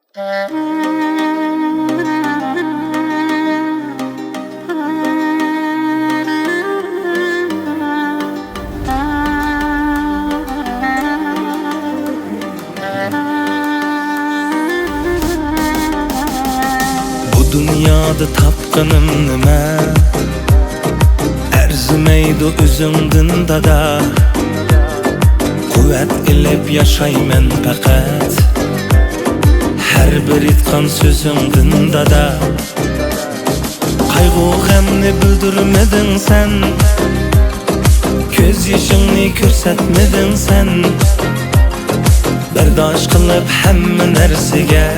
Bu dünyada tapqanım nima? Arzimaydi o'zingdan dada. Quvvat ilib yashayman faqat har bir aytgan so'zingdan dada. Qayg'u g'amni bildirmading sen, ko'z yoshingni ko'rsatmading sen. Bardosh qilib hamma narsaga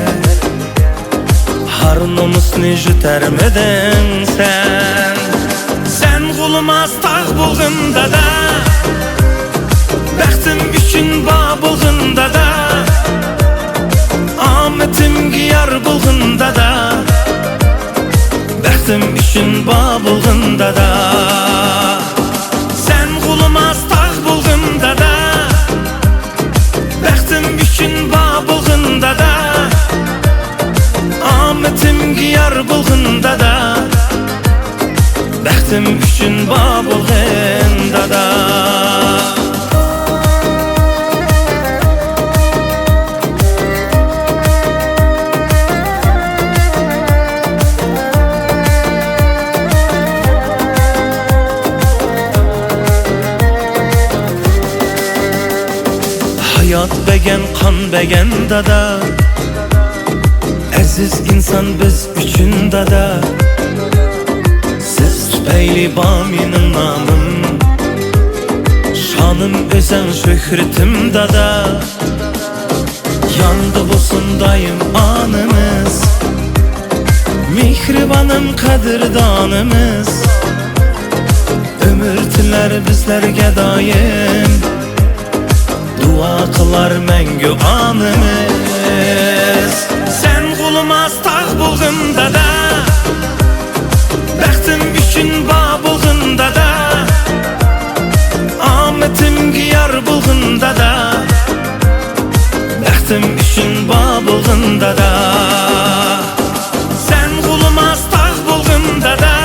har nomusni jutarmading sen. Sen g'ulmas tog' bo'lg'in dada, baxtim uchun bo bo'lg'in dada. Omatimga yor bo'lg'in dada, baxtim uchun bo bo'lg'in dada. Sen g'ulmas tog' bo'lg'in dada, baxtim uchun bo bo'lg'in dada. Omatimga yor bo'lg'in dada, baxtim uchun bo bo'lg'in dada. Hayat begen, kan begen dada. Aziz insan biz üçün dada. Siz tüpeyli ba menin namım, şanım özen şöhretim dada. Yandı bosundayım anımız, mihribanım kadirdanımız. Ömür tiler bizlerge daim, dua kılar mengü anımız. Sen g'ulmas tog' bo'lg'in dada, baxtim uchun bo bo'lg'in dada. Omatimga yor bo'lg'in dada, baxtim uchun bo bo'lg'in dada. Sen g'ulmas tog' bo'lg'in dada,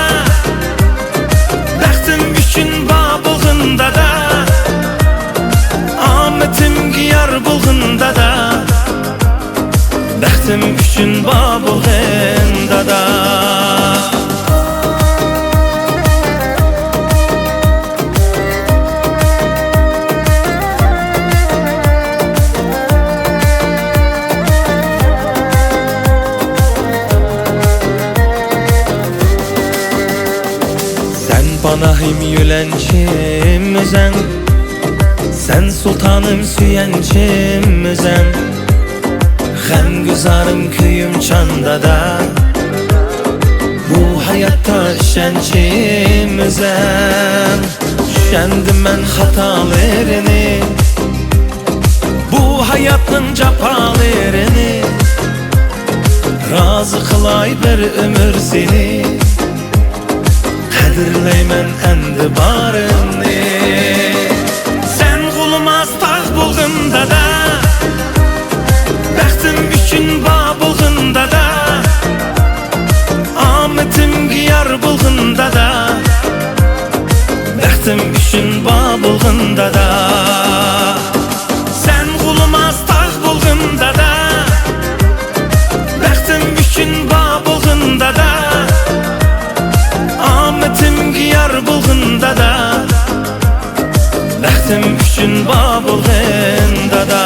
baxtim uchun bo bo'lg'in dada. Omatimga yor bo'lg'in dada, baxtim uchun bo bo'lg'in dada. Sen panahim yülençim özen, sen sultanım süyençim özen. G'am guzarım köyüm çandada, bu hayatta işençim özen. Düşendim ben hatalarını, bu hayatın capalarını. Razı kılay bir ömür seni, kadirleymen endi barını. Sen g'ulmas tog' bo'lg'in dada, baxtim uchun bo bo'lg'in dada. Omatimga yor bo'lg'in dada, baxtim uchun bo bo'lg'in dada. Sen g'ulmas tog' bo'lg'in dada, baxtim uchun bo bo'lg'in dada. Omatimga yor bo'lg'in dada, baxtim uchun bo bo'lg'in dada.